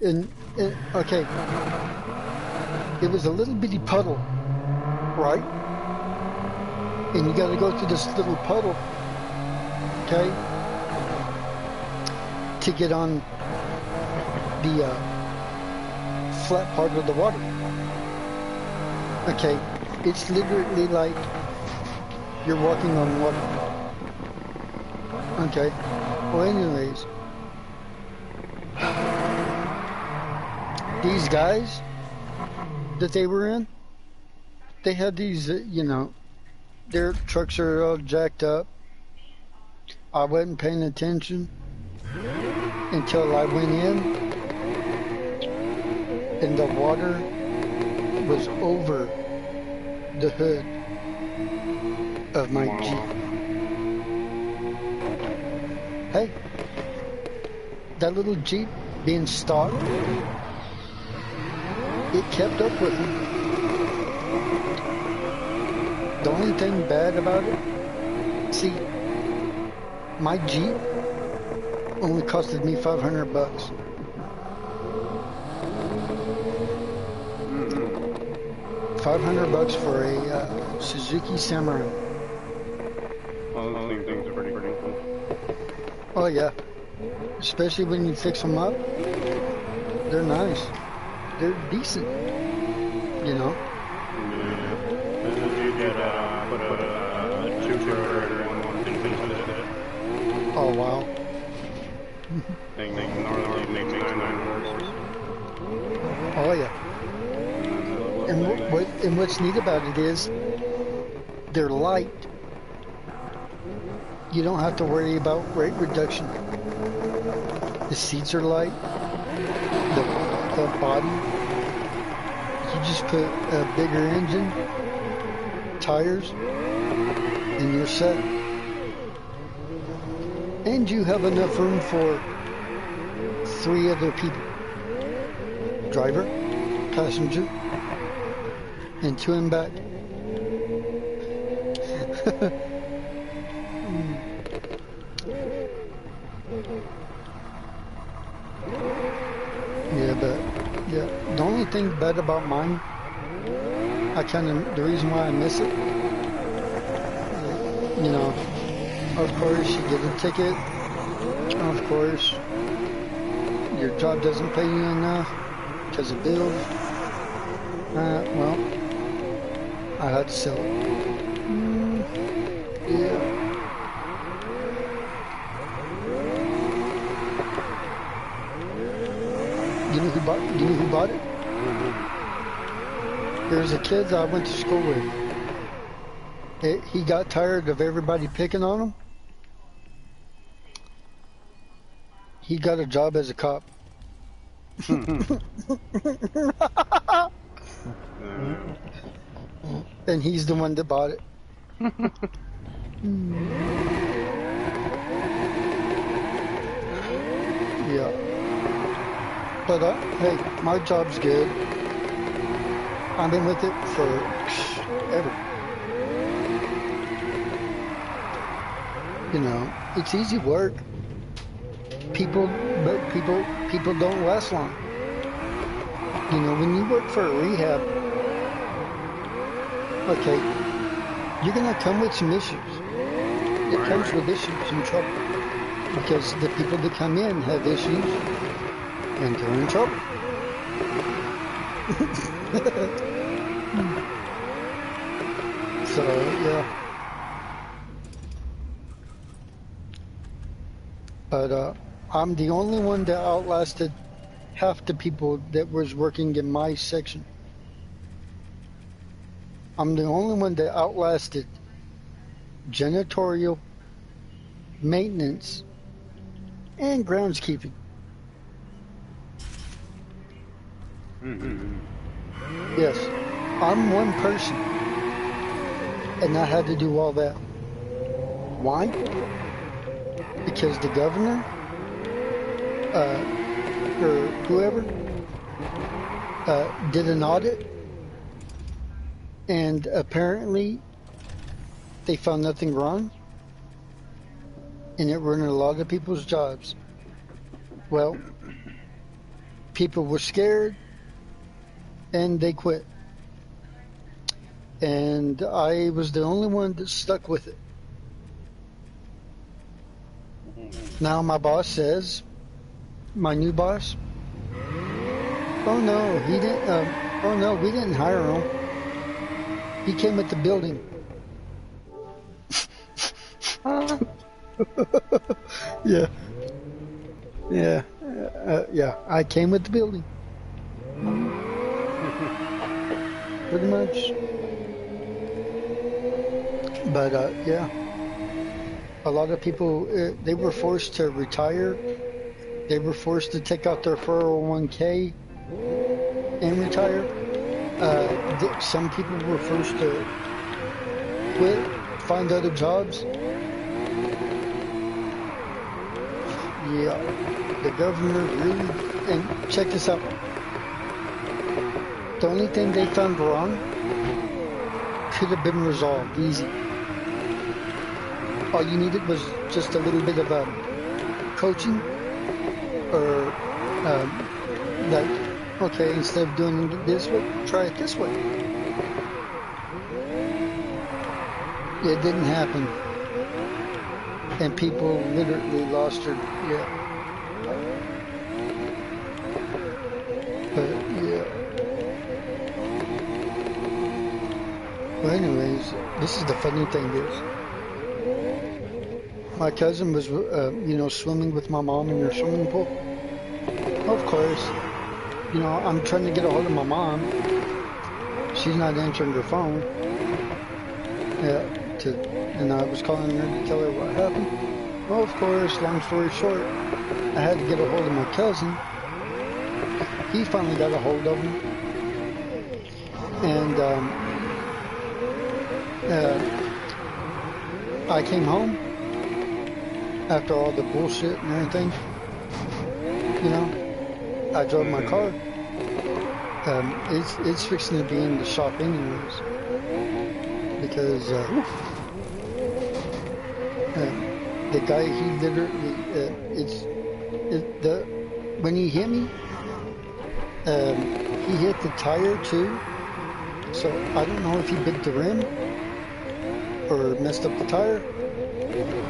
and okay, it was a little bitty puddle, right? And you got to go through this little puddle, okay, to get on the flat part of the water. Okay, it's literally like you're walking on water. Okay, well anyways, these guys that they were in, they had these, you know, their trucks are all jacked up. I wasn't paying attention until I went in and the water was over the hood of my Jeep. Hey, that little Jeep being stopped, it kept up with me. The only thing bad about it, see, my Jeep only costed me $500. $500 for a Suzuki Samurai. All those things are pretty cool. Oh yeah, especially when you fix them up, they're nice. They're decent, you know. Oh wow. Oh yeah. And what's neat about it is they're light. You don't have to worry about weight reduction. The seats are light. The body. You just put a bigger engine, tires, and you're set. And you have enough room for 3 other people. Driver, passenger, and 2 in back. Yeah, but yeah, the only thing bad about mine, the reason why I miss it, you know, of course you get a ticket, of course your job doesn't pay you enough because of bills. Well, I had to sell it. Yeah. You know who bought it? There's a kid that I went to school with. He got tired of everybody picking on him. He got a job as a cop. And he's the one that bought it. Yeah. But hey, my job's good. I've been with it for ever. You know, it's easy work. People don't last long. You know, when you work for a rehab, okay, you're gonna come with some issues. It comes with issues and trouble. Because the people that come in have issues and they're in trouble. So, yeah. But I'm the only one that outlasted half the people that was working in my section. I'm the only one that outlasted janitorial, maintenance, and groundskeeping. Yes, I'm one person, and I had to do all that. Why? Because the governor, or whoever, did an audit, and apparently they found nothing wrong, and it ruined a lot of people's jobs. Well, people were scared and they quit. And I was the only one that stuck with it. Now my boss says, my new boss, oh no, he didn't, oh no, we didn't hire him. He came with the building. Yeah. Yeah. Yeah, I came with the building. Pretty much. But, yeah. A lot of people, they were forced to retire. They were forced to take out their 401k and retire. Some people were forced to quit, find other jobs. Yeah, the governor really, and check this out. The only thing they found wrong could have been resolved easy. All you needed was just a little bit of coaching, or like, okay, instead of doing it this way, try it this way. It didn't happen. And people literally lost their, yeah. But, yeah. Well, anyways, this is the funny thing is, my cousin was, swimming with my mom in her swimming pool. Of course, I'm trying to get a hold of my mom. She's not answering her phone. And I was calling her to tell her what happened. Well, of course, long story short, I had to get a hold of my cousin. He finally got a hold of him. And I came home after all the bullshit and everything. I drove my car. It's fixing to be in the shop anyways. Because the guy, he literally, when he hit me, he hit the tire too. So I don't know if he bit the rim or messed up the tire,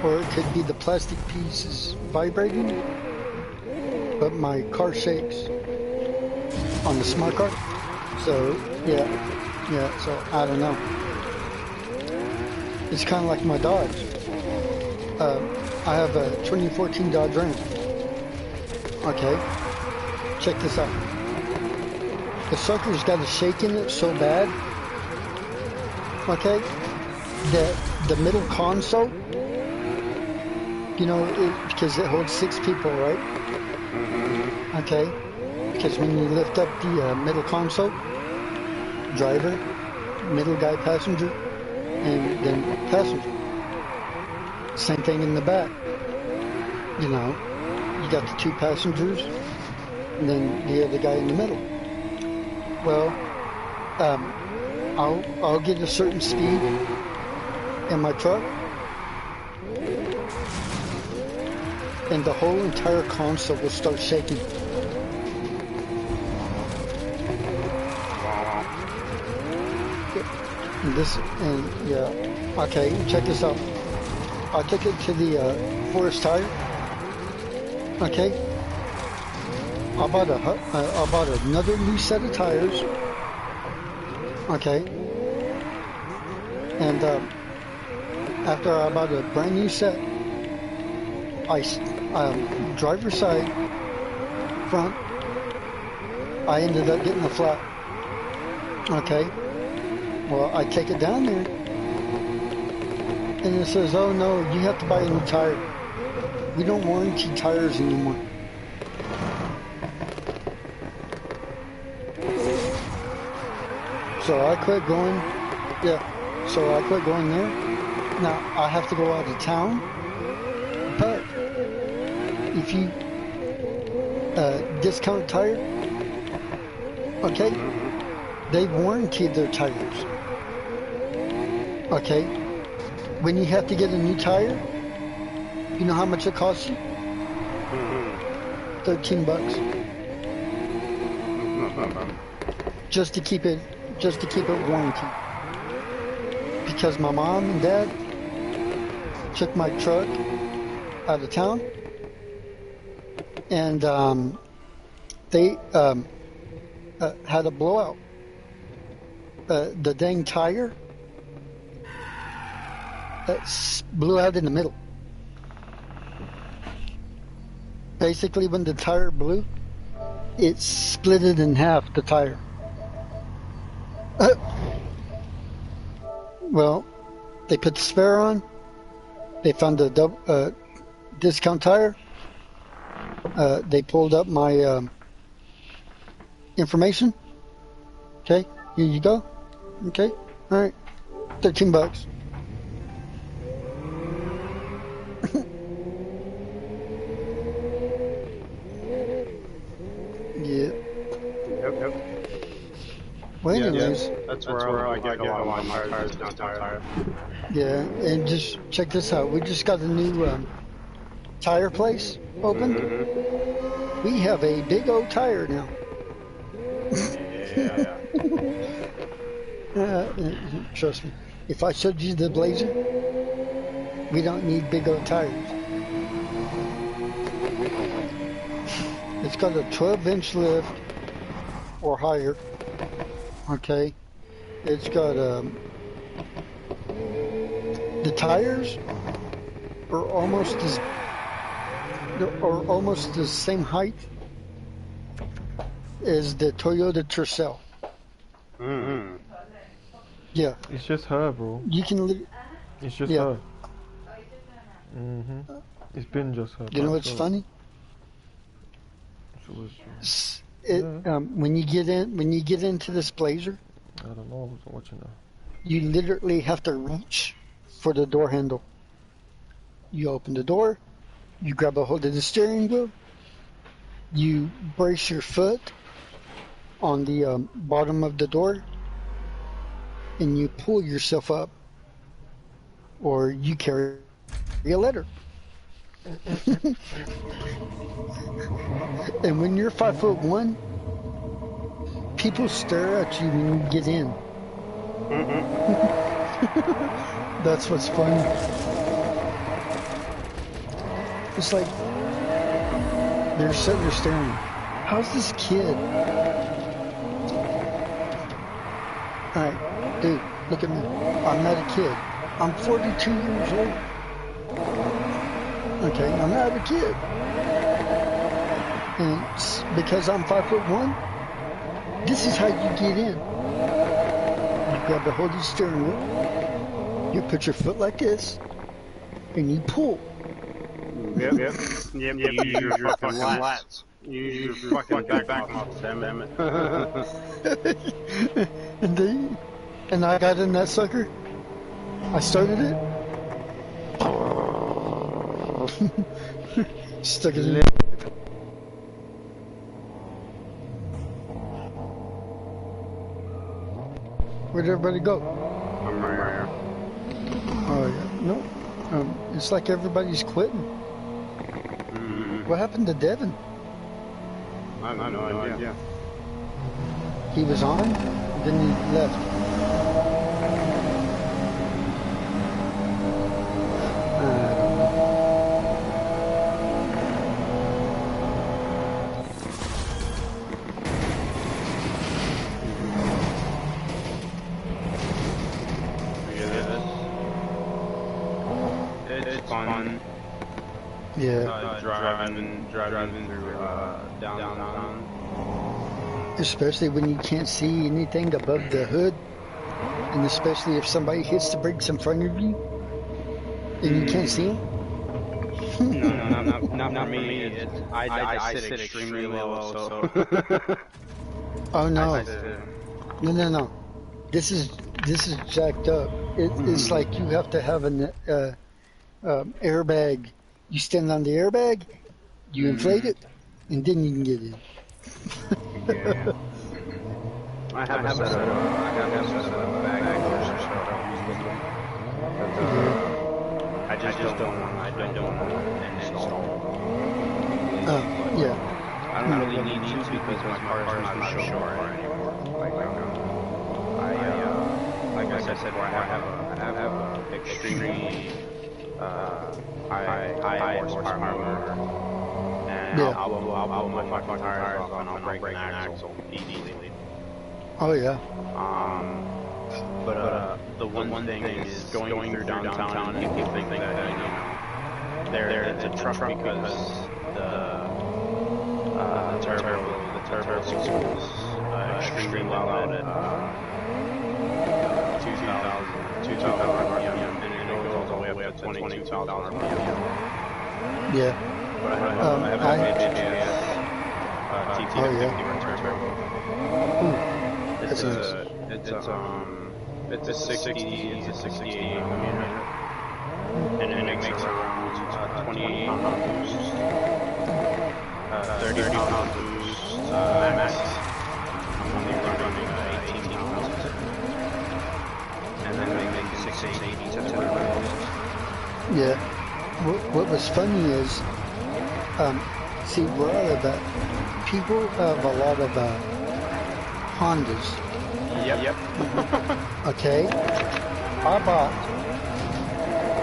or it could be the plastic pieces vibrating. But my car shakes on the smart car. So yeah, so I don't know. It's kind of like my Dodge. I have a 2014 Dodge Ram. Okay, check this out. The sucker's got a shake in it so bad, okay, that the middle console, because it holds 6 people, right? Okay, because when you lift up the middle console, driver, middle guy, passenger, and then passenger. Same thing in the back. You got the 2 passengers, and then the other guy in the middle. Well, I'll get a certain speed in my truck, and the whole entire console will start shaking. Okay, check this out. I took it to the Forest Tire. Okay, I bought another new set of tires. Okay, and after I bought a brand new set, driver's side, front, I ended up getting a flat. Okay. Well, I take it down there, and it says, oh no, you have to buy a new tire. We don't warranty tires anymore. So I quit going, so I quit going there. Now, I have to go out of town, but if you discount tire, okay, they warranty their tires. Okay, when you have to get a new tire, you know how much it costs you? $13. not bad. just to keep it warranty. Because my mom and dad took my truck out of town, and they had a blowout. The dang tire blew out in the middle. Basically, when the tire blew, it split it in half, the tire. Well, they put the spare on. They found a discount tire. They pulled up my information. Okay, here you go. Okay, all right, $13. Yeah. Yep. Well, anyways, That's where I get a lot of my tires down. yeah, and just check this out. We just got a new tire place open. Mm-hmm. We have a big old tire now. Yeah. Trust me. If I showed you the Blazer, we don't need big old tires. It's got a 12-inch lift or higher. Okay. It's got the tires are almost the same height as the Toyota Tercel. Mm-hmm. Yeah. It's just her, bro. You can It's just Yeah. her. It's been just her. You know what's funny? So it's, When you get into this Blazer, I don't know. I wasn't watching her. you literally have to reach for the door handle. You open the door, you grab a hold of the steering wheel, you brace your foot on the bottom of the door, and you pull yourself up, or you carry a letter. And when you're 5'1", people stare at you when you get in. That's what's funny. It's like they're sitting there staring. How's this kid? Alright, dude, look at me. I'm not a kid. I'm 42 years old. Okay, I'm not a kid. And because I'm 5'1", this is how you get in. You grab the hold of the steering wheel, you put your foot like this, and you pull. Yep. You use your fucking lats. You use your fucking back muscles, damn it. And I got in that sucker. I started it. Stuck it in. Where'd everybody go? I'm right here. Oh yeah, no. It's like everybody's quitting. What happened to Devin? I have no idea. He was on, then he left. It's fun. Yeah. Driving through downtown. Especially when you can't see anything above the hood, and especially if somebody hits the brakes in front of you, and you can't see them. No, not for me. I sit extremely low, so. Oh no. No. This is jacked up. It's like you have to have an airbag. You stand on the airbag, you inflate it, and then you can get in. Yeah. I have a set of bag I just don't want to install. Yeah. I I don't really need to because my car is not shore anymore. Like I said, I have a extremely high horsepower motor, and Yeah. I'll blow my fucking tires off and I'll break an axle easily. Oh yeah. But the one thing is going through downtown and people think that it's a truck because the turbo is extremely loud at 2,000 RPM, and it goes all the way up to 22,000 RPM. Yeah. But I have a HGS TT50 turbo. It's a 68 millimeter, and it makes around 28 pound boost, 30 pound boost max. I'm only running 18 pounds, and then they make 680 to 200 miles. Yeah. What was funny is, see, we're out of people have a lot of Hondas. Yep. Okay. I bought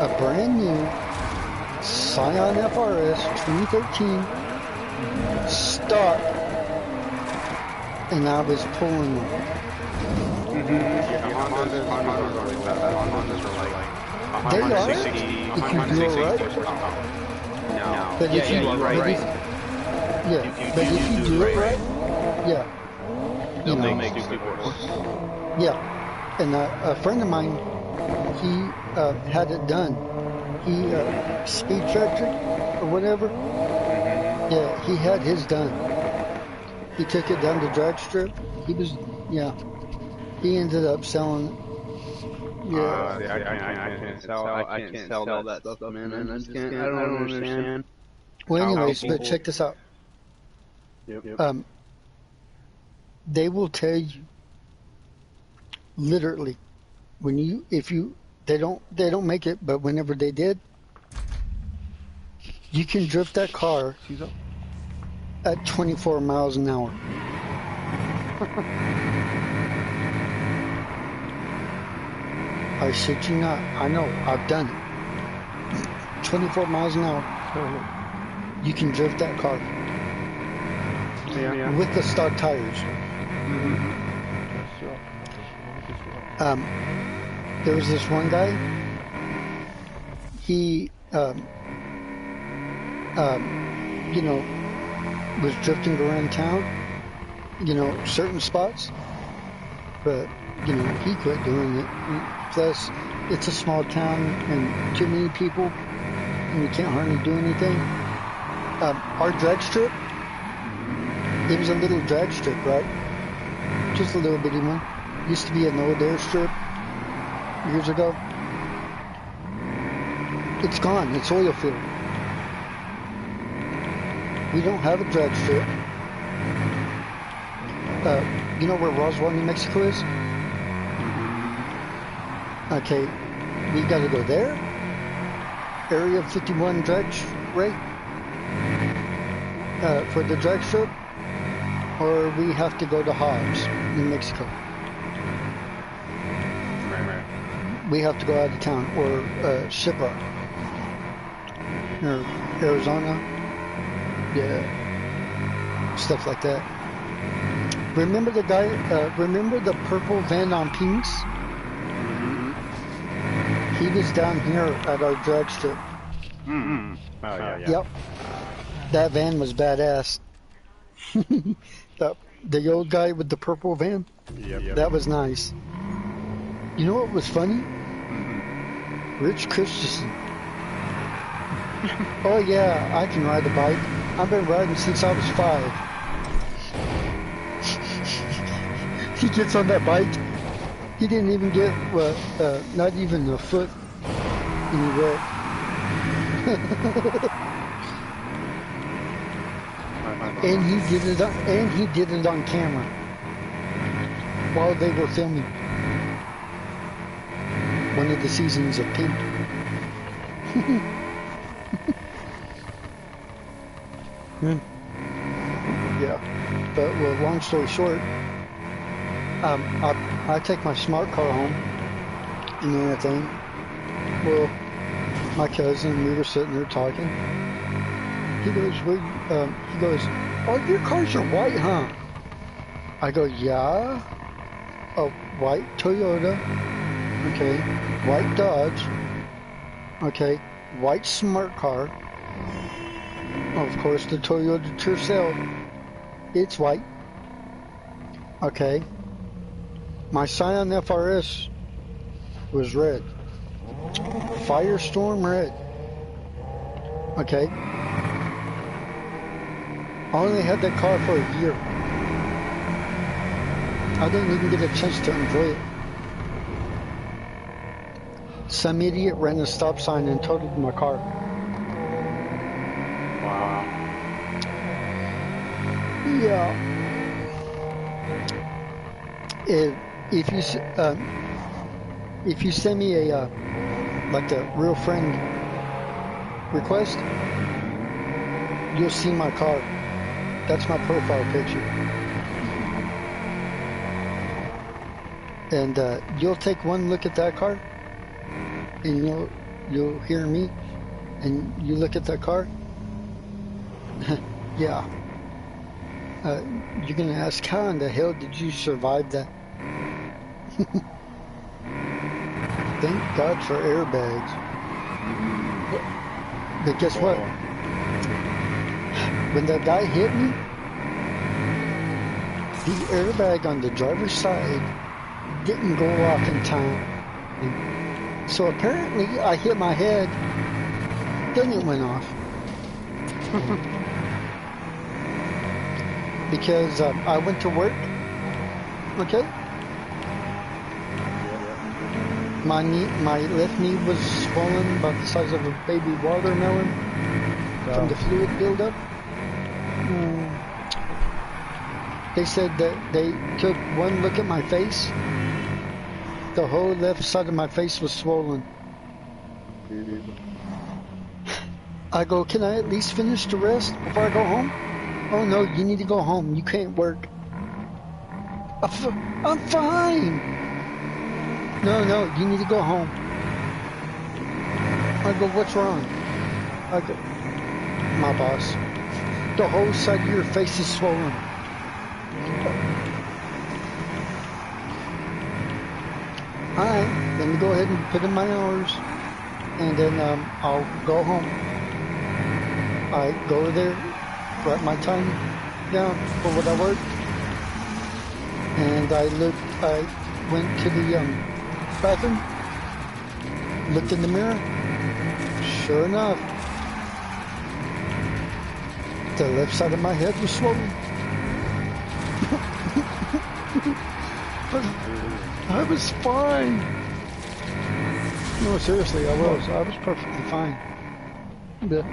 a brand new Scion FRS 2013 stock, and I was pulling them. Hondas are like that. Hondas are like They are. 160. If you do it right. No. But if you, you're right. But if you do it right, yeah. You know, make stupid horses. yeah. And a friend of mine, he had it done. He speed checked it or whatever. Yeah, he had his done. He took it down to drag strip. He He ended up selling it. Yeah. I can't sell that stuff, man. I just can't. I don't understand. Well, anyways, people- but check this out. Yep. They will tell you literally they don't make it, but whenever they did, you can drift that car Caesar? at 24 miles an hour. I shit you not. I know. I've done it. 24 miles an hour. You can drift that car Yeah. with the stock tires. There was this one guy. He, was drifting around town. Certain spots, but he quit doing it. Plus, it's a small town and too many people, and you can't hardly do anything. Our drag strip, it was a little drag strip, right? Just a little bitty one. Used to be an old airstrip years ago. It's gone. It's oil field. We don't have a drag strip. You know where Roswell, New Mexico is? Okay, we got to go there. Area 51 drag rate for the drag strip, or we have to go to Hobbs, New Mexico. Right. We have to go out of town, or Shiprock, or Arizona. Yeah, stuff like that. Remember the guy? Remember the purple van on Pinks? He was down here at our drag strip. Oh yeah. Yep. That van was badass. The old guy with the purple van? Yep. That was nice. You know what was funny? Rich Christensen. Oh yeah, I can ride a bike. I've been riding since I was 5. He gets on that bike. He didn't even get, not even a foot in the wreck. And he did it on camera while they were filming one of the seasons of Pink. Yeah. But well, long story short, I take my smart car home and everything. Well, my cousin, we were sitting there talking. He goes, he goes, oh, your cars are white, huh? I go, yeah. A white Toyota, okay, white Dodge, okay, white smart car. Of course, the Toyota Tercel, it's white. Okay. My Scion FRS was red. Firestorm red. Okay. I only had that car for a year. I didn't even get a chance to enjoy it. Some idiot ran a stop sign and totaled my car. Wow. Yeah. If you send me a like a real friend request, you'll see my car. That's my profile picture. And you'll take one look at that car, and you'll hear me, and you look at that car. Yeah. You're gonna ask, how in the hell did you survive that? Thank God for airbags. But guess what? When that guy hit me, the airbag on the driver's side didn't go off in time. So apparently I hit my head, then it went off. Because I went to work, okay? My left knee was swollen about the size of a baby watermelon from the fluid buildup. They said that they took one look at my face. The whole left side of my face was swollen. I go, can I at least finish the rest before I go home? Oh no, you need to go home. You can't work. I'm fine. No, you need to go home. I go, what's wrong? I go, my boss. The whole side of your face is swollen. Alright, let me go ahead and put in my hours, and then I'll go home. I go there, write my time down for what I worked, and I went to the bathroom, looked in the mirror. Sure enough, the left side of my head was swollen. But I was fine. No, seriously, I was perfectly fine. But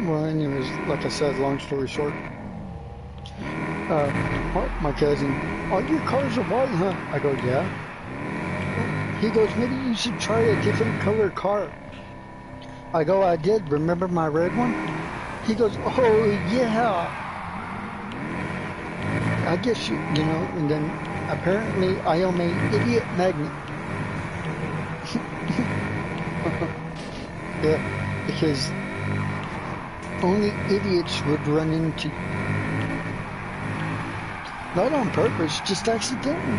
well, anyways, like I said, long story short, my cousin, oh, your cars are white, huh? I go, yeah. He goes, maybe you should try a different color car. I go, I did. Remember my red one? He goes, oh, yeah. I guess you know, and then apparently I am an idiot magnet. Yeah, because only idiots would run into, not on purpose, just accidentally.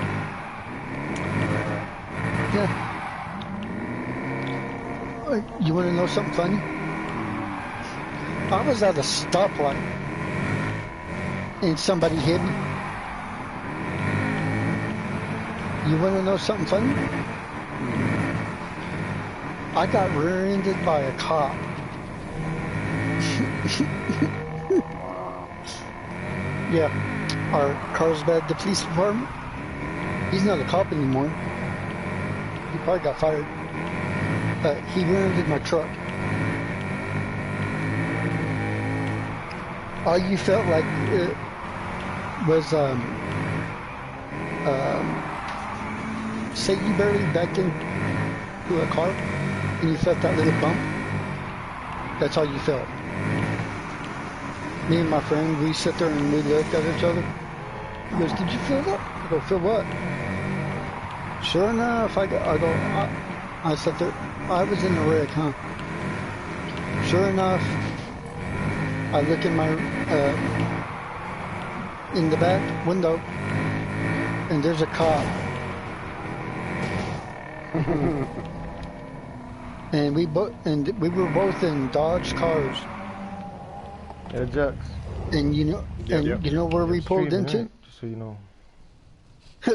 Yeah. You want to know something funny? I was at a stoplight and somebody hit me. You want to know something funny? I got rear-ended by a cop. Yeah, our Carlsbad, the police department. He's not a cop anymore. He probably got fired. He rear-ended my truck. All you felt like it was, say you barely backed into a car and you felt that little bump. That's all you felt. Me and my friend, we sit there and we look at each other. He goes, "Did you feel that?" I go, "Feel what?" Sure enough, I sat there. I was in the wreck, huh? Sure enough, I look in my in the back window, and there's a cop. And we were both in Dodge cars. Yeah, Jax. And you know, you know where we pulled Streaming, into? right? Just so you know.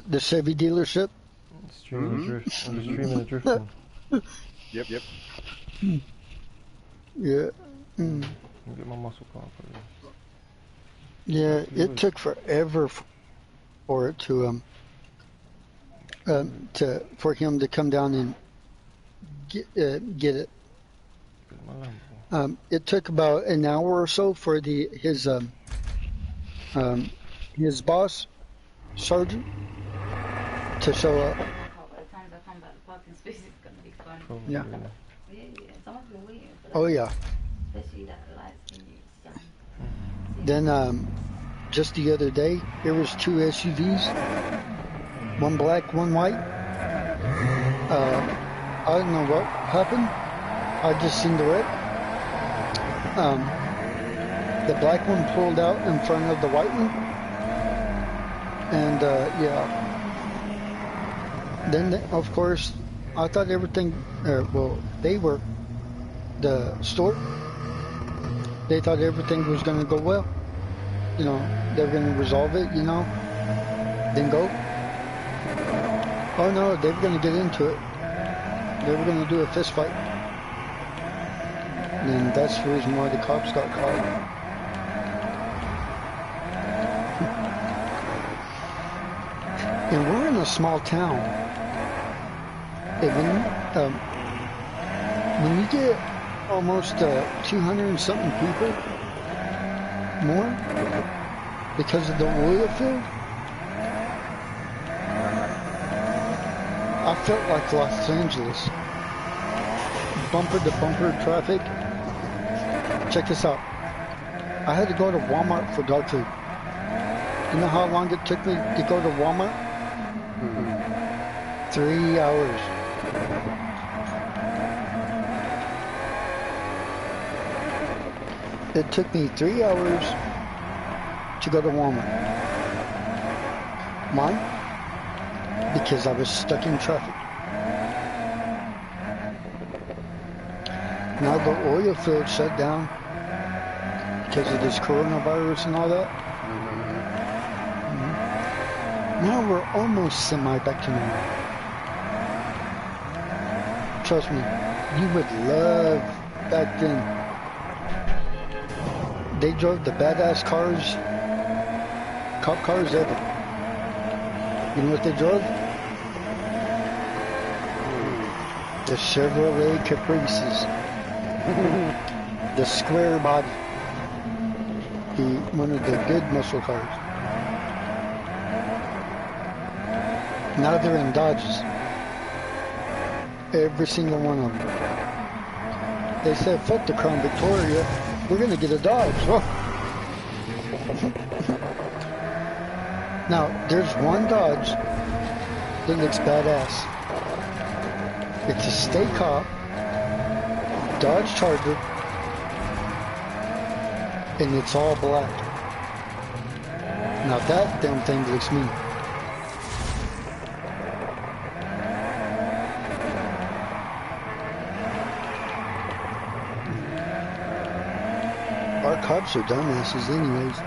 The Chevy dealership. Streaming and drift. I'm just streaming and drifting. Yep. Yeah. Let me get my muscle car for you. Yeah, it took forever for it to for him to come down and get it. Get my Lambo. It took about an hour or so for his boss, Sergeant, to show up. By the time I find out the parking space is gonna be fun. Probably, Yeah. Yeah, someone's been waiting for that. Oh yeah. Especially that lights when you shine. Then just the other day, there was two SUVs, one black, one white. I don't know what happened. I just seen the wreck. The black one pulled out in front of the white one, and yeah. Then of course, I thought everything. They were the store. They thought everything was going to go well. You know, they were going to resolve it. You know, then go. Oh no, they were going to get into it. They were going to do a fist fight. And that's the reason why the cops got caught. And we're in a small town. And when you get almost 200 and something people, more, because of the oil field, I felt like Los Angeles. Bumper to bumper traffic. Check this out. I had to go to Walmart for dog food. You know how long it took me to go to Walmart? 3 hours. It took me 3 hours to go to Walmart. Why? Because I was stuck in traffic. Now the oil field shut down because of this coronavirus and all that. Now we're almost semi back to normal. Trust me, you would love back then. They drove the badass cars, cop cars ever. You know what they drove? The Chevrolet Caprices. The square body. One of the good muscle cars. Now they're in Dodges. Every single one of them. They said, "Fuck the Crown Victoria. We're going to get a Dodge." Now, there's one Dodge that looks badass. It's a state cop Dodge Charger, and it's all black. Now that damn thing looks mean. Our cops are dumbasses anyways.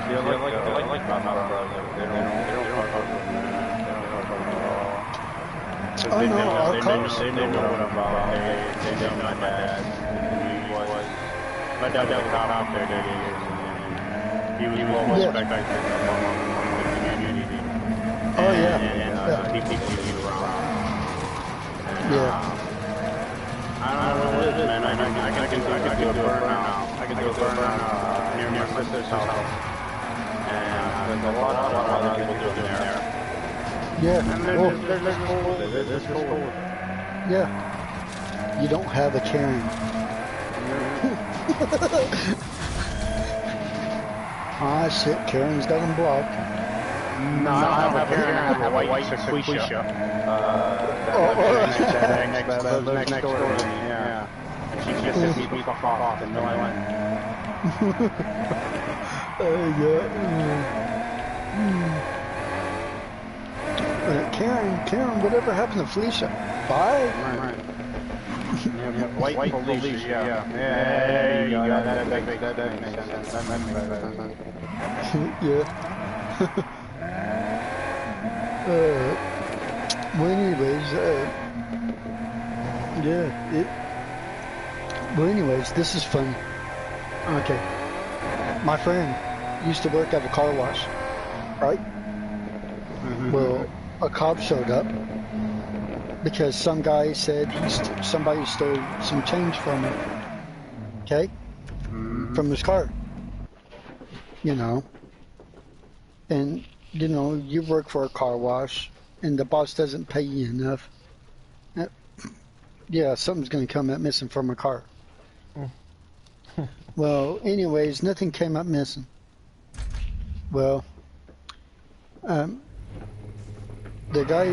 Yeah, like my brother. They don't Oh no, our cops. They know what about. They know my dad. My dad got a cop out there. He was well respected among the community. Oh yeah. And people you around. Yeah. I don't know what it is, man. I can do a burnout. I can do a burnout near my sister's house. And there's a lot of other people doing there. Yeah. And Oh, there's cold. yeah. You don't have a Karen. Ah, shit, Karen's got him blocked. No, I have a white Sequoia. That lives next door to me, yeah. And she just hits me the fuck off, and no, I went. Karen, whatever happened to Felicia? Bye. Right. White Felicia, yeah. Yeah, you got that makes sense. That makes sense. Yeah. Well, anyways, this is fun. Okay. My friend used to work at a car wash, right? Well, a cop showed up because some guy said somebody stole some change from him. Okay? From his car. You know. And, you know, you work for a car wash and the boss doesn't pay you enough. Yeah, something's going to come up missing from a car. Well, anyways, nothing came up missing. Well, the guy,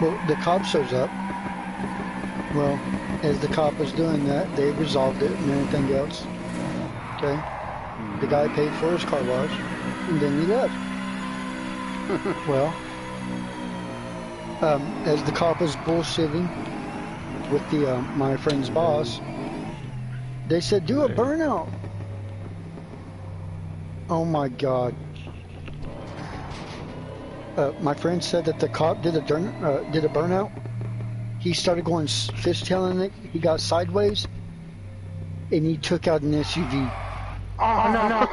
well, the cop shows up. Well, as the cop was doing that, they resolved it and everything else. Okay? The guy paid for his car wash, and then he left. Well, as the cop was bullshitting with the my friend's boss, they said, do a burnout. Oh my God. My friend said that the cop did a burnout. He started going fishtailing it. He got sideways, and he took out an SUV. Oh no!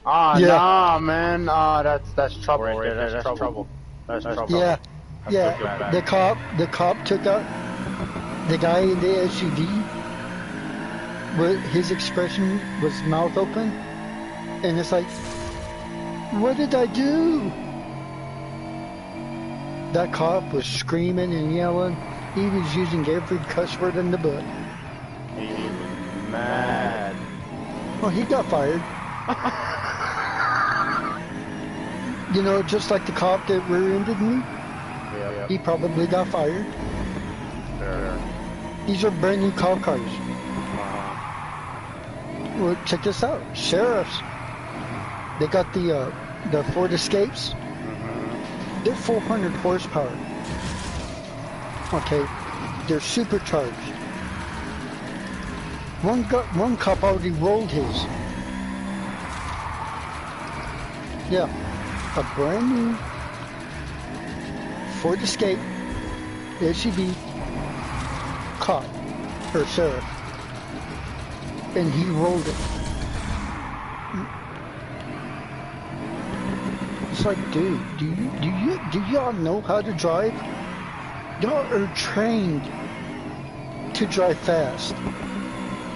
Oh yeah. No, man! Oh, that's trouble right there. That's trouble. That's trouble. Yeah, yeah. The cop took out the guy in the SUV. Where his expression was mouth open, and it's like, what did I do? That cop was screaming and yelling. He was using every cuss word in the book. He was mad. Well, he got fired. You know, just like the cop that rear-ended me. Yeah. He probably got fired. Sure. These are brand new cop cars. Well, check this out. Sheriffs. They got the Ford Escapes. They're 400 horsepower. Okay, they're supercharged. One cop already rolled his. Yeah, a brand new Ford Escape SUV cop or sheriff, and he rolled it. It's like, dude, do y'all know how to drive? Y'all are trained to drive fast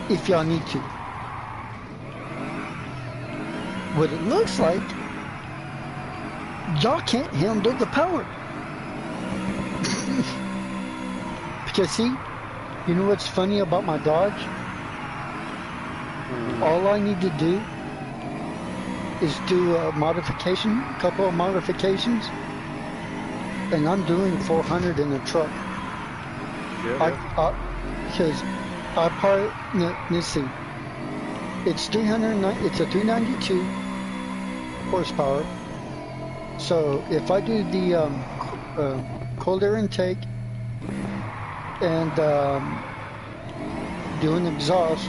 if y'all need to. What it looks like, y'all can't handle the power. Because see, you know what's funny about my Dodge? All I need to do is do a modification, a couple of modifications, and I'm doing 400 in the truck. Because I probably, let's see, it's 390, it's a 392 horsepower. So if I do the cold air intake and do an exhaust,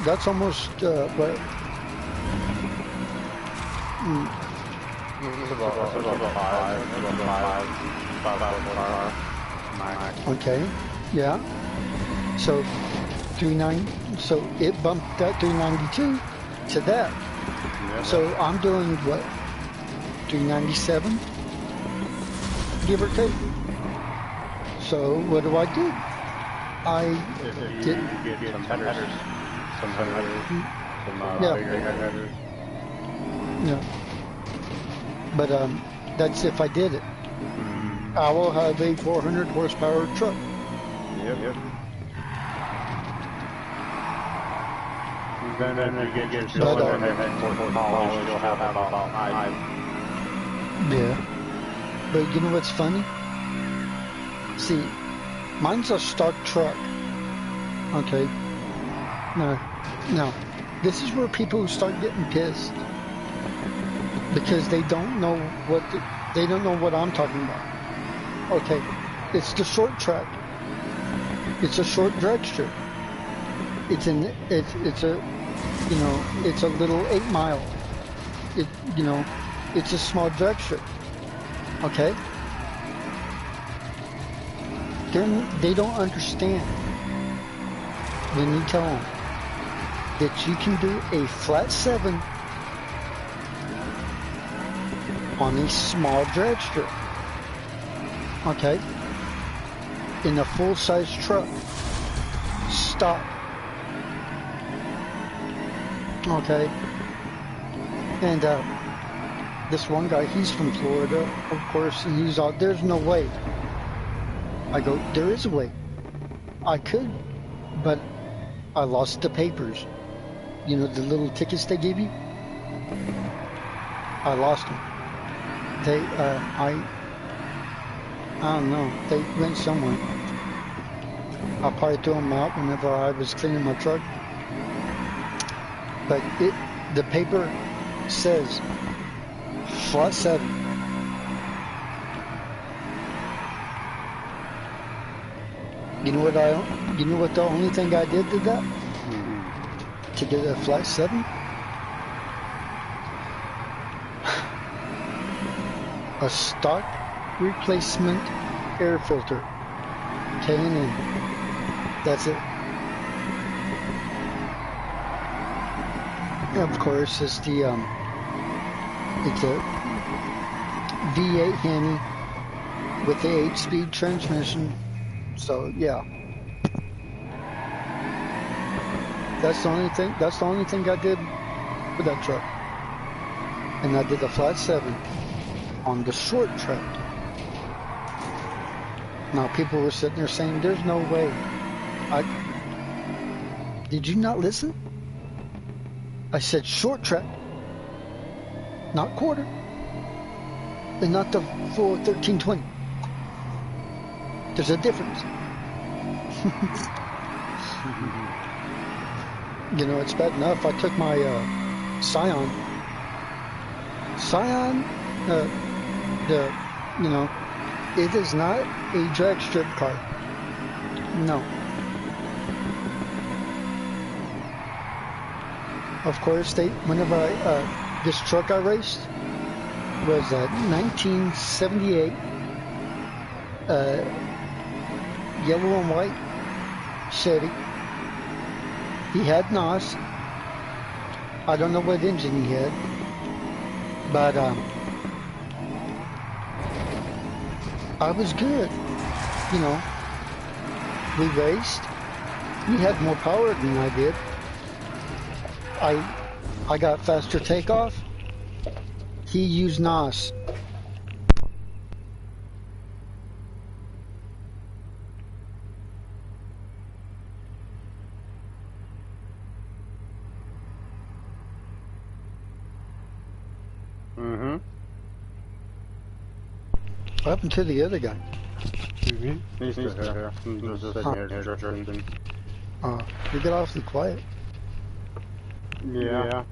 that's almost what? Okay, yeah. So 39. So it bumped that 392 to that. Yeah. So I'm doing what? 397, give or take. So what do? I did some headers. Some bigger headers. Yeah. But that's if I did it. I will have a 400 horsepower truck. Yep. Then if you get your But, children for college, you'll have about 5. Yeah. But you know what's funny? See, mine's a stock truck. Okay. Now, this is where people start getting pissed because they don't know what I'm talking about. Okay, it's the short track. It's a short drag strip. It's a it's a little 8 mile. It's a small drag strip. Okay. They don't understand when you tell them that you can do a flat 7 on a small drag strip. Okay, in a full-size truck. Stop. Okay, and this one guy, he's from Florida, of course, and he's out. There's no way. I go, there is a way. I could, but I lost the papers. You know, the little tickets they give you. I lost them. I don't know. They went somewhere. I probably threw them out whenever I was cleaning my truck. But the paper says flat 7. You know what the only thing I did to that? To get a flat 7? A stock replacement air filter. K&N. That's it. Of course, it's a V8 Hemi with the 8-speed transmission. So yeah, that's the only thing I did with that truck. And I did a flat 7 on the short track. Now people were sitting there saying, "There's no way." Did you not listen? I said short track, not quarter, and not the full 1320. There's a difference. You know, it's bad enough. I took my Scion, it is not a drag strip car. No. Of course, whenever this truck I raced was a 1978 yellow and white Chevy. He had NOS. I don't know what engine he had, but I was good. You know, we raced. He had more power than I did. I got faster takeoff. He used NOS. What happened to the other guy? He's still here. Just sitting here drinking. You get awfully quiet. Yeah.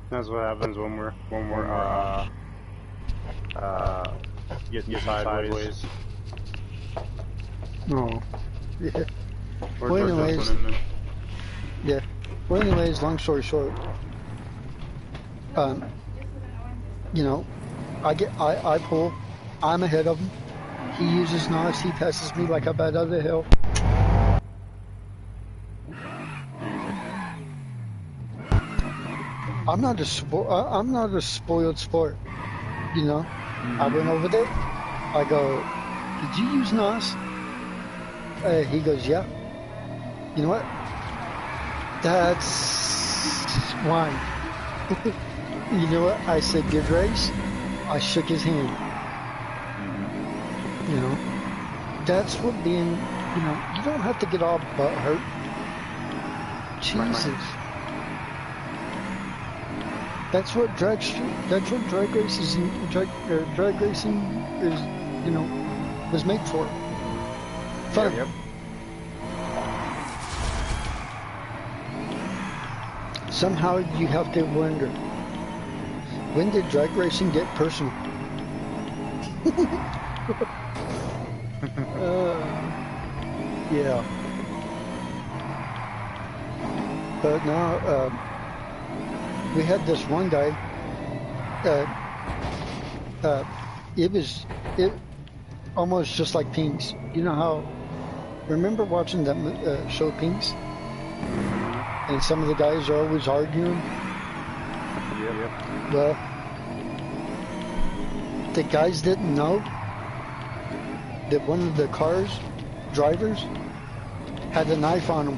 That's what happens when we're getting sideways. Oh. Yeah. Well, anyways, long story short, you know, I pull, I'm ahead of him. He uses NOS, he passes me like a bat out of the hill. I'm not a spoiled sport, you know. I went over there. I go, "Did you use NOS?" He goes, "Yeah." You know what? That's wine. You know what? I said, "Good race." I shook his hand. You know, that's what being, you know, you don't have to get all butt hurt. Jesus. That's what drag races and drag racing is, you know, was made for. Fun. Yep. Somehow you have to wonder, when did drag racing get personal? Yeah. But now, we had this one guy, it almost just like Pinks. You know how, remember watching that show Pinks? And some of the guys are always arguing? Yep. Well, the guys didn't know that one of the drivers had a knife on him.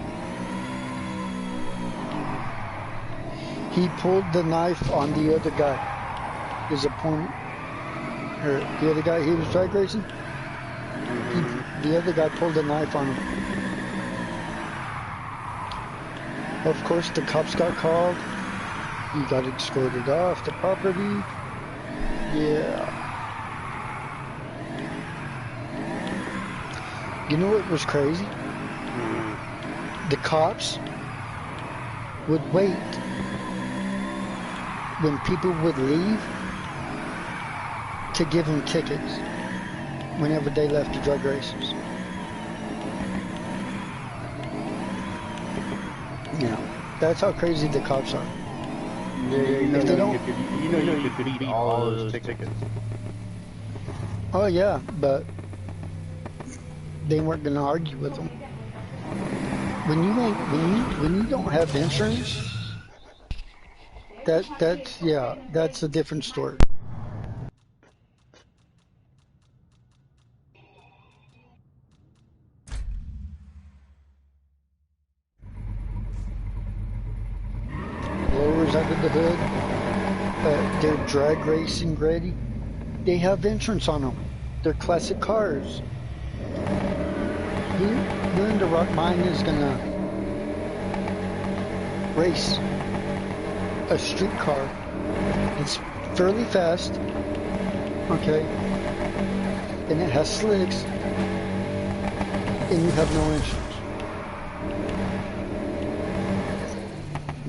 He pulled the knife on the other guy, his opponent, or the other guy he was drag racing. The other guy pulled a knife on him. Of course, the cops got called. He got escorted off the property. Yeah. You know what was crazy? The cops would wait when people would leave to give them tickets whenever they left the drag races. Yeah, that's how crazy the cops are. Yeah, If they don't, you could beat all those tickets. oh yeah, but they weren't gonna argue with them. When you don't have insurance, that's a different story. Blowers under the hood, they're drag racing ready. They have insurance on them. They're classic cars. Linda Rock Mine is gonna race a street car. It's fairly fast, okay, and it has slicks, and you have no insurance.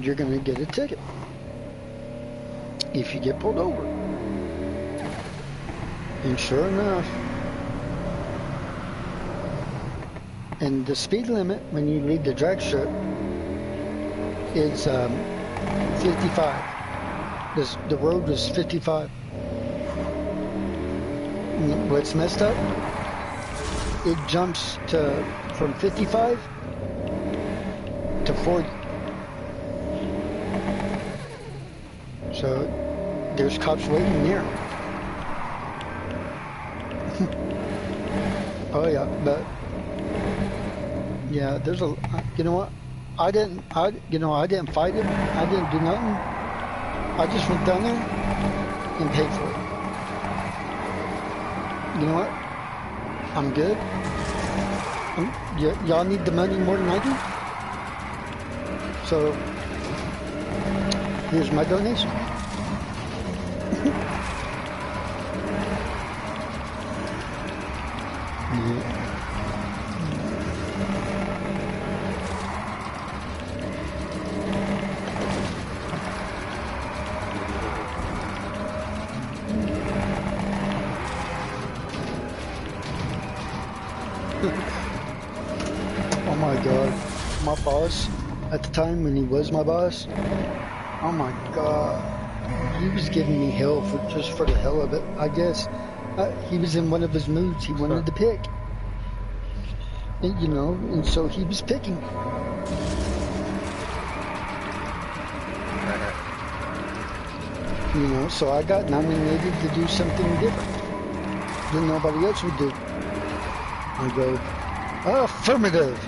You're gonna get a ticket if you get pulled over. And sure enough, and the speed limit when you leave the drag strip is 55. The road was 55. And what's messed up? It jumps from 55 to 40. So there's cops waiting there. Oh yeah, but yeah, there's a. You know what? I didn't fight him. I didn't do nothing. I just went down there and paid for it. You know what? I'm good. Y'all need the money more than I do. So here's my donation. Oh my God, my boss at the time when he was my boss, oh my God, he was giving me hell just for the hell of it. I guess he was in one of his moods. He wanted to pick, and, you know, and so he was picking. You know, so I got nominated to do something different than nobody else would do. I go, affirmative.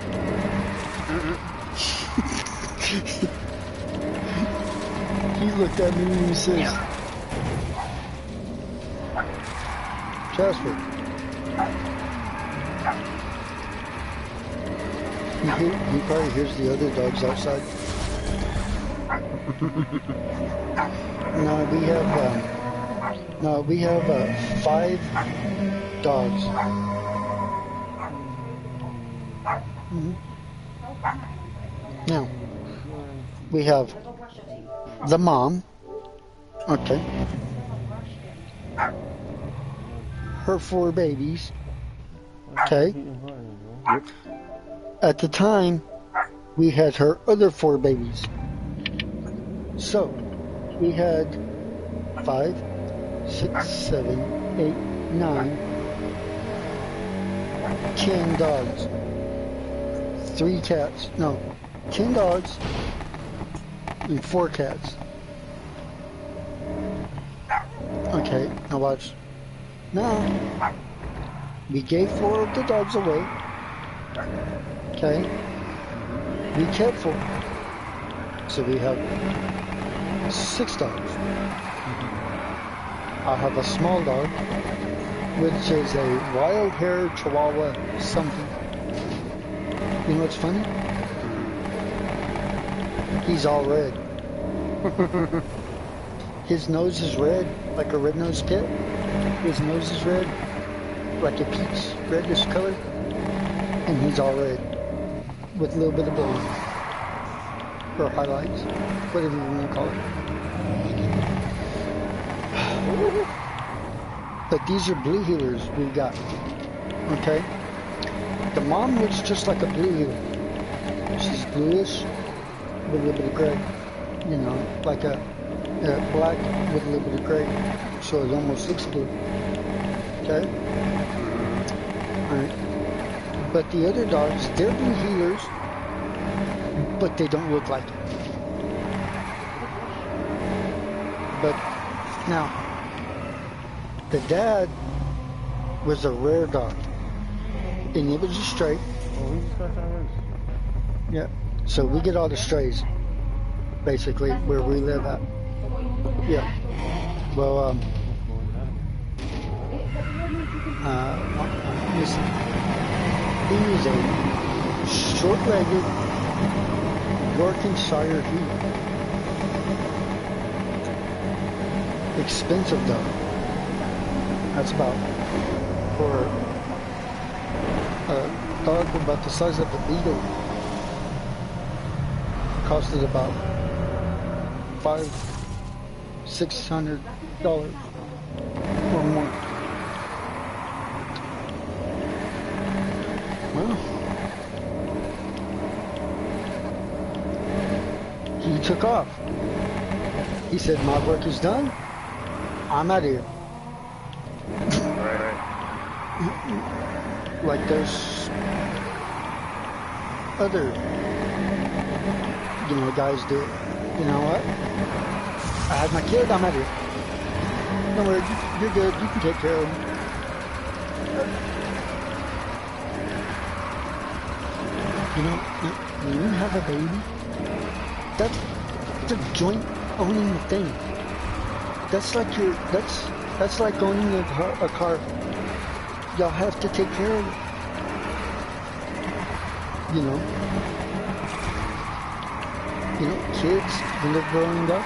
He looked at me and he says, Jasper, He probably hears the other dogs outside. We have 5 dogs. Now, we have the mom. Okay. Her 4 babies. Okay. At the time, we had her other 4 babies. So, we had 5, 6, 7, 8, 9, 10 dogs. 3 cats. No, 10 dogs and 4 cats. Okay, now watch. Now, we gave 4 of the dogs away. Okay? We kept 4. So we have 6 dogs. I have a small dog, which is a wild hair Chihuahua something. You know what's funny? He's all red. His nose is red, like a red-nosed kit. His nose is red, like a peach reddish color. And he's all red, with a little bit of blonde. Or highlights, whatever you want to call it. But these are blue heelers we've got. Okay? The mom looks just like a blue heeler. She's bluish with a little bit of gray. You know, like a black with a little bit of gray. So it almost looks blue. Okay? Alright. But the other dogs, they're blue heelers, but they don't look like it. But now, the dad was a rare dog, and it was a stray. Yeah, so we get all the strays, basically, where we live at. Yeah. Well, listen, he is a short-legged Yorkshire Heat. Expensive dog. That's about, for a dog about the size of a beagle, costed about $500-600 or more. Well, he took off. He said, "My work is done. I'm out of here." Like there's other, guys do it. You know what? I had my kid, I'm out of here. Don't worry, you're good, you can take care of him. When you have a baby, that's a joint owning thing. That's like that's like owning a car. Y'all have to take care of it. Kids, when they're growing up,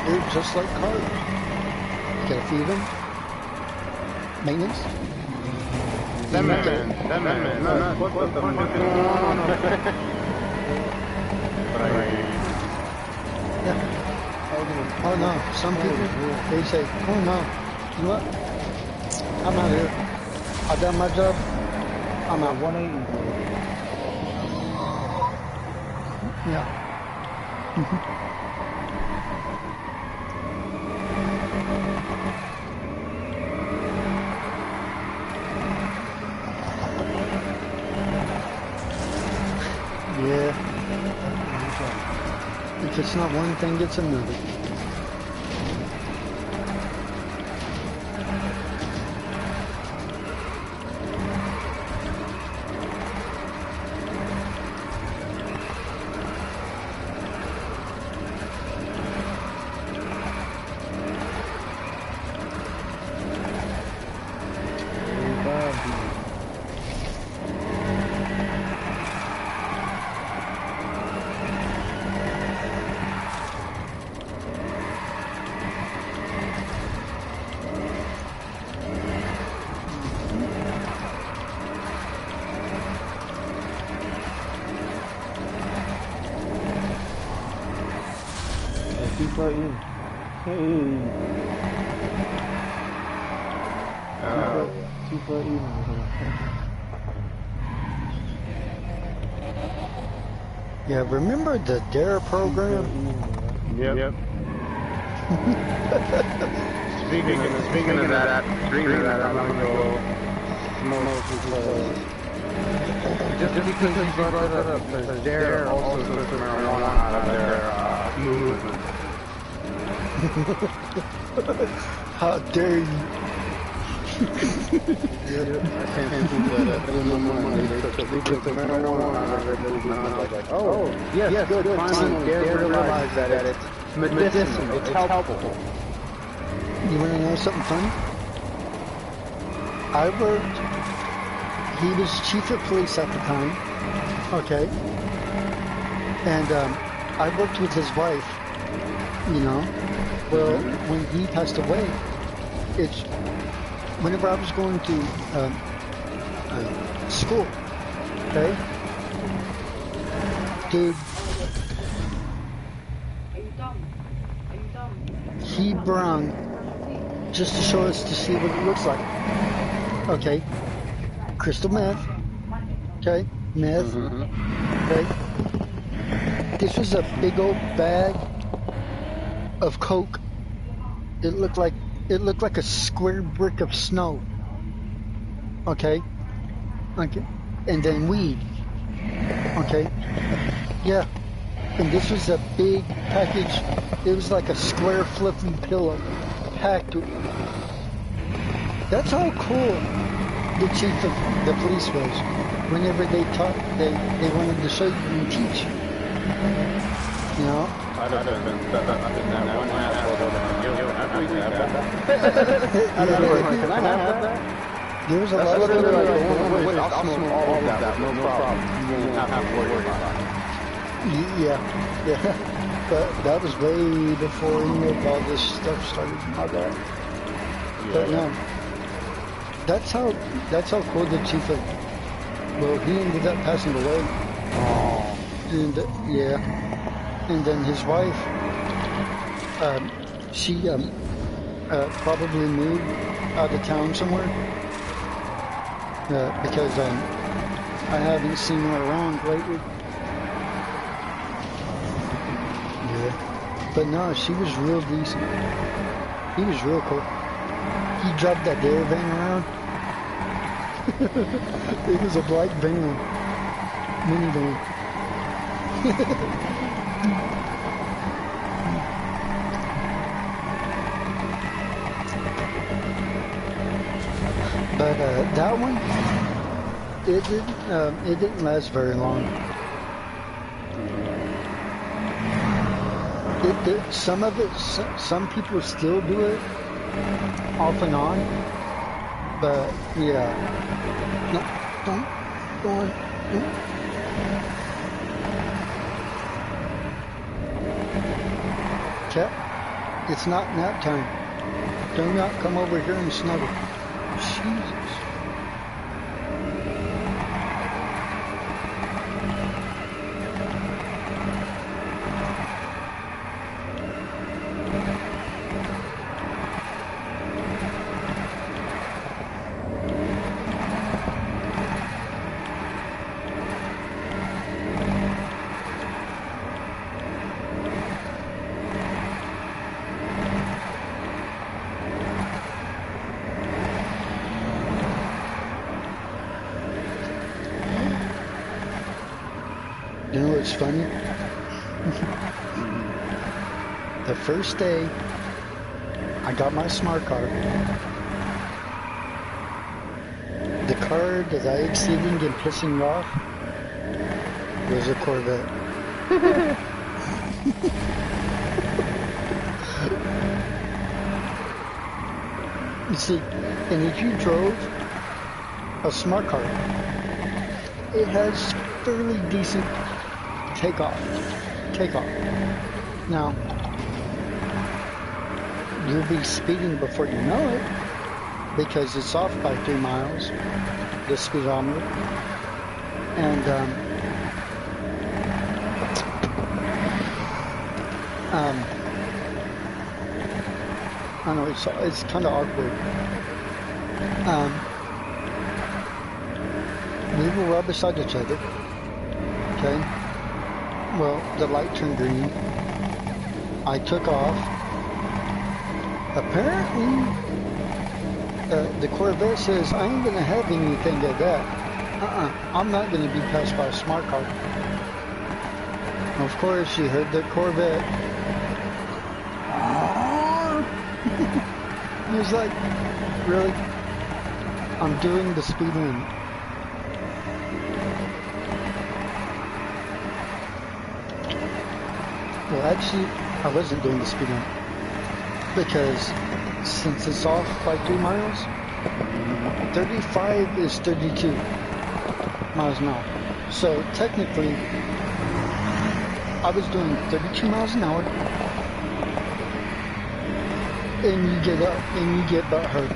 they're just like cars. You gotta feed them. Maintenance. That man. What the fuck is going on? Yeah. Oh no, some people, they say, oh no, you know what? I'm out here. I've done my job. I'm out. 180. Yeah. Yeah. If it's not one thing, it's another. Tifa in. Hey. Tifa in. Yeah, remember the DARE program? Yep. Speaking of that, dreaming that, I'm gonna go smoke just because you brought that up, because DARE also took marijuana out of their movement. How dare you? I can't keep that in my mind. They took marijuana out of their movement. I was like, oh, yes, good, finally, DARE realized that it's medicinal, it's helpful. You want to know something funny? He was chief of police at the time, okay? And I worked with his wife, you know? Well, when he passed away, whenever I was going to school, okay? Dude, he brung just to show us to see what it looks like. Okay, crystal meth. Okay, meth. Okay, this was a big old bag of coke. It looked like a square brick of snow. Okay, and then weed. Okay, yeah, and this was a big package. It was like a square fluffy pillow packed with. That's how cool the chief of the police was. Whenever they taught, they wanted to show you and teach. You know? I'd have been that one asshole over Can I have that? There was a lot of I'll smoke all of that, no problem. You won't have to worry about it. Yeah. But that was way before all this stuff started. My bad. But no. That's how cool the chief of. Well, he ended up passing away. And yeah, and then his wife, she probably moved out of town somewhere because I haven't seen her around lately. Yeah, but no, she was real decent. He was real cool. He drove that DARE van around. It was a black van, minivan. But that one, it didn't last very long. Some people still do it off and on, but yeah. No, don't go on. Cat, it's not nap time. Do not come over here and snuggle. Jesus. You know what's funny? The first day I got my smart car, the car that I exceeding and pissing off was a Corvette. You see, and if you drove a smart car, it has fairly decent takeoff. Now, you'll be speeding before you know it because it's off by 3 miles, the speedometer. And I know it's kind of awkward. We were right beside each other. Okay. Well, the light turned green. I took off. Apparently, the Corvette says I ain't gonna have anything of that. I'm not gonna be passed by a smart car. Of course, you heard the Corvette. He was like, really? I'm doing the speed limit. Well, actually, I wasn't doing the speed limit. Because since it's off by 3 miles, 35 is 32 miles an hour. So technically, I was doing 32 miles an hour, and you get up and you get butt hurt.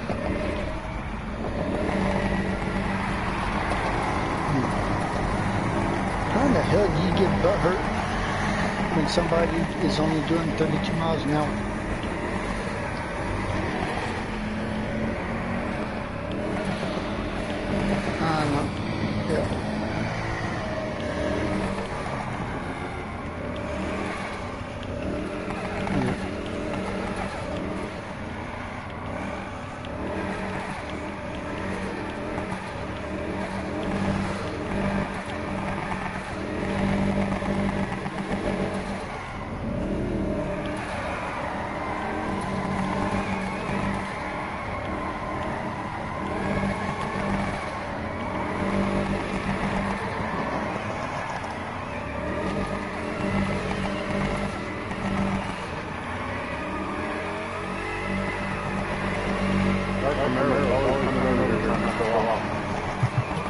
How in the hell do you get butt hurt when somebody is only doing 32 miles an hour? Yeah.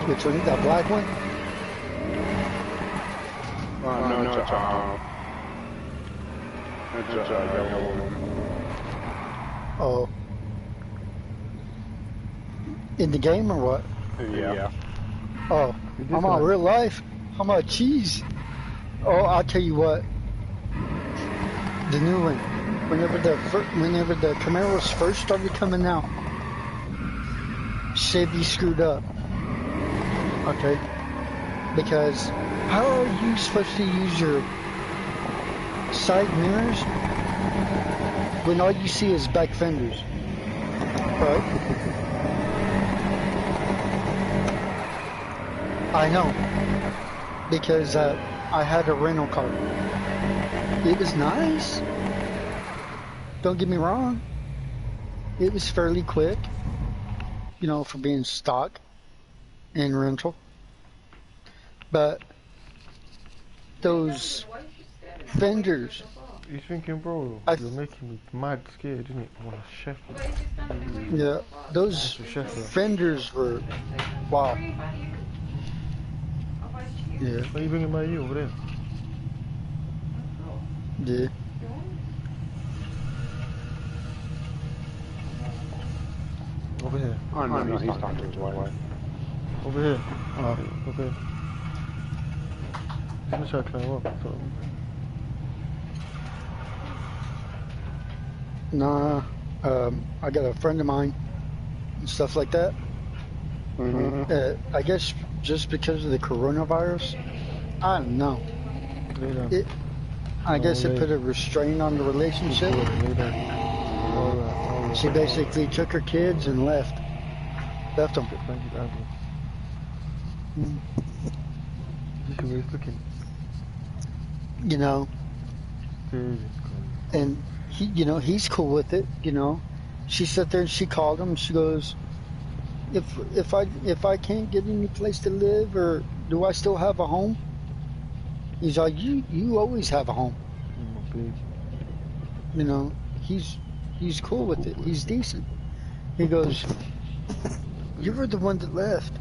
Which one? That black one? No, it's yellow one. Oh. In the game or what? Yeah. Oh, I'm on real life. I'm on cheese. Oh, I'll tell you what. The new one. Whenever the Camaros first started coming out, Chevy screwed up. Okay. Because how are you supposed to use your side mirrors when all you see is back fenders? Right? I know. Because I had a rental car. It was nice. Don't get me wrong. It was fairly quick, you know, for being stock and rental. But those fenders. You're thinking, bro, you're making me mad scared, isn't it? I want a chef. Yeah, those fenders were, wow. Yeah. Why are you bringing my you over there? Yeah. Over here. Oh, no, he's talking to his wife. Over here. Okay. He's gonna try to climb up. So. Nah, I got a friend of mine and stuff like that. I guess just because of the coronavirus, I don't know. I guess it put a restraint on the relationship. She basically took her kids and left them. You know, and he, you know, he's cool with it. You know, she sat there and she called him. She goes, if I can't get any place to live, or do I still have a home? He's like, you always have a home. You know, he's cool with it. He's decent. He goes, you were the one that left.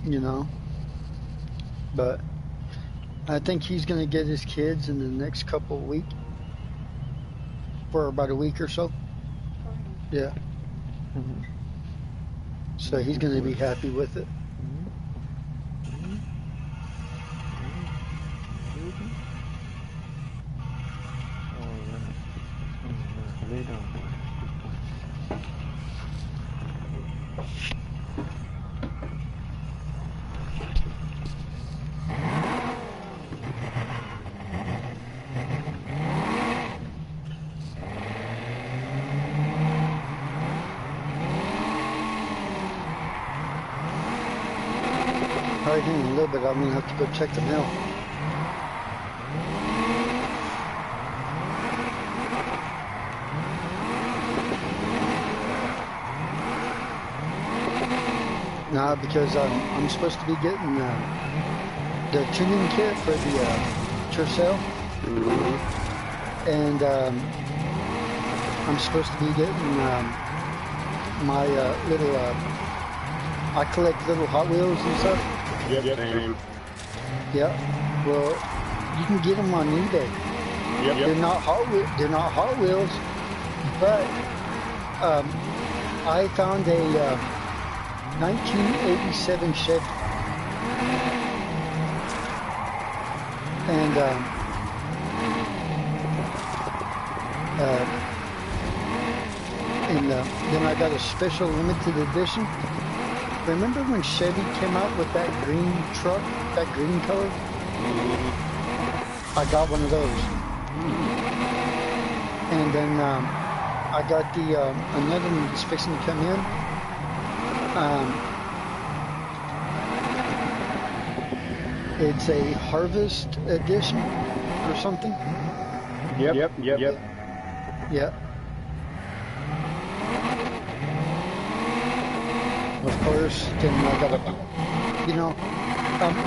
You know, but I think he's gonna get his kids in the next couple of weeks, for about a week or so. Yeah. So he's gonna be happy with it. lay down, boy. Alright, in a little bit, I'm gonna have to go check the mail. Nah, because I'm supposed to be getting the tuning kit for the Tercel, and I'm supposed to be getting my little. I collect little Hot Wheels and stuff. Yep, same. Yeah. Well, you can get them on eBay. Yep. They're not Hot Wheels, but I found a 1987 Chevy, and then I got a special limited edition. Remember when Chevy came out with that green truck, that green color? I got one of those. And then I got the another one that's fixing to come in. It's a Harvest edition or something. Yep. Yeah. Of course, then I got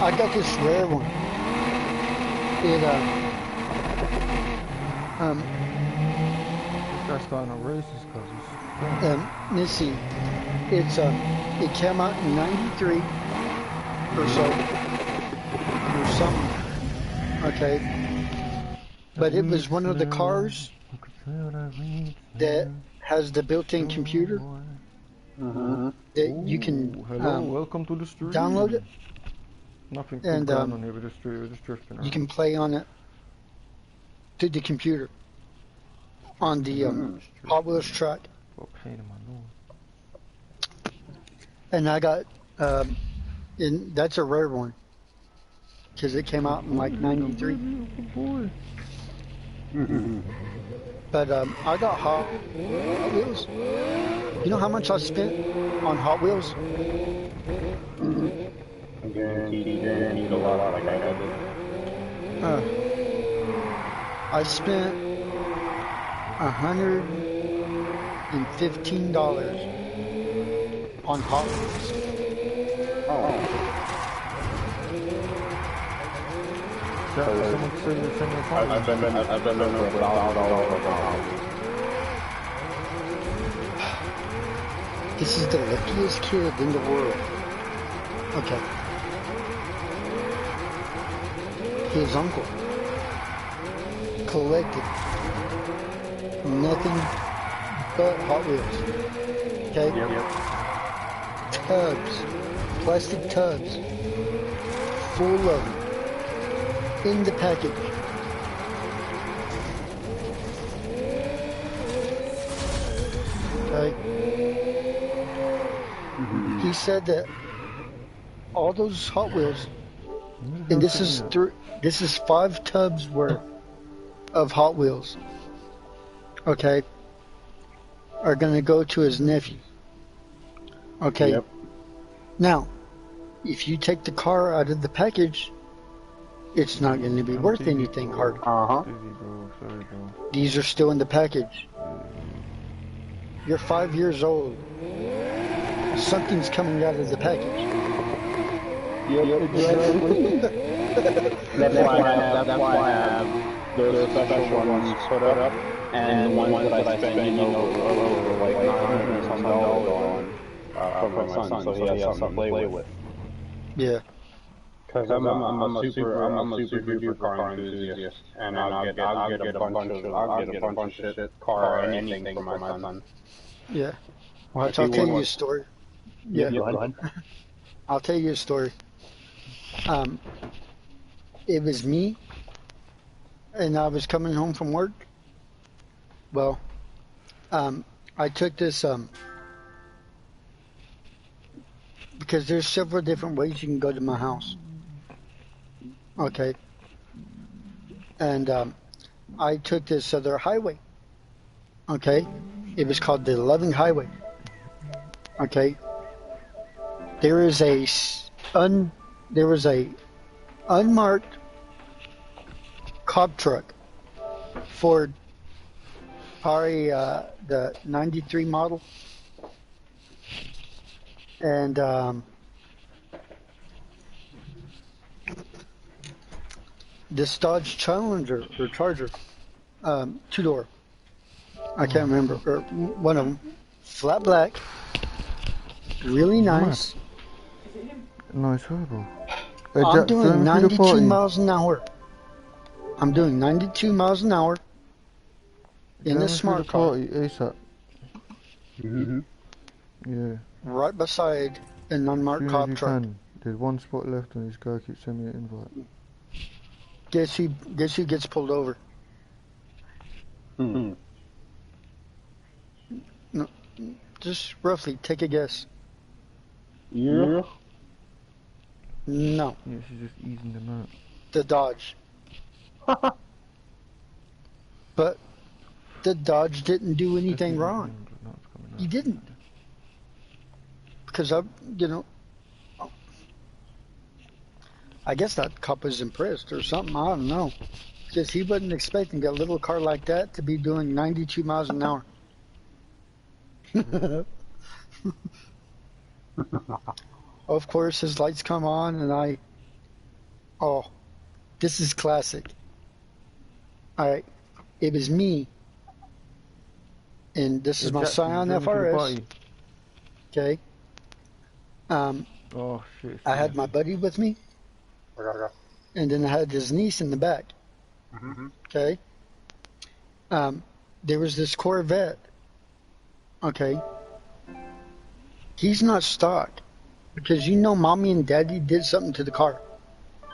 I got this rare one. That's starting to races because let's see, it came out in '93 or so, or something. Okay, but it was one of the cars that has the built-in computer. That you can hello, welcome to the street. download it. Nothing and on here, but the street, we're just drifting. You can play on it to the computer on the Hot Wheels track. What pain in my nose. And I got, and that's a rare one because it came out in like '93. Boy. But I got Hot Wheels. You know how much I spent on Hot Wheels? Guaranteed a lot like I did. I spent $115 on Hot Wheels. Someone said you're sending a phone. I've been over $1,000. This is the luckiest kid in the world. Okay. His uncle collected nothing but Hot Wheels. Okay? Tubs, plastic tubs, full of them, in the package. Okay? He said that all those Hot Wheels, and this is 5 tubs worth of Hot Wheels, okay, are gonna go to his nephew. Okay. Yep. Now, if you take the car out of the package, it's not going to be worth anything hard. Busy, bro. Sorry, bro. These are still in the package. You're 5 years old. Something's coming out of the package. Exactly. That's why I have those special ones put up, and the ones that I spend, over like $900 on for my son, so he has something to play with. Yeah. Because I'm a super duper car enthusiast, and I'll get a bunch of shit, car or anything for my son. Yeah. Well, I'll tell you a story. Yeah. Go ahead. I'll tell you a story. It was me, and I was coming home from work. Well, I took this, because there's several different ways you can go to my house. Okay. And, I took this other highway. Okay. It was called the Loving Highway. Okay. There was a unmarked cop truck, Ford, probably the 93 model, and this Dodge Challenger or Charger, two-door. I can't remember, or one of them, flat black, really nice. Nice herbal. I'm doing 92 miles an hour. I'm doing 92 miles an hour in the smart car. ASAP. Yeah. Right beside an unmarked cop truck. There's one spot left and this guy keeps sending me an invite. Guess who gets pulled over? No, just roughly, take a guess. Yeah. No, Yeah, she's just easing them out. the Dodge. But the Dodge didn't do anything wrong. He didn't. Because I guess that cop was impressed or something, I don't know. Because he wasn't expecting a little car like that to be doing 92 miles an hour. Of course, his lights come on and this is classic. Alright, it was me. And this is my Scion FRS. Okay. Oh shit. I had my buddy with me. And then I had his niece in the back. Okay. There was this Corvette. Okay. He's not stock. Because mommy and daddy did something to the car.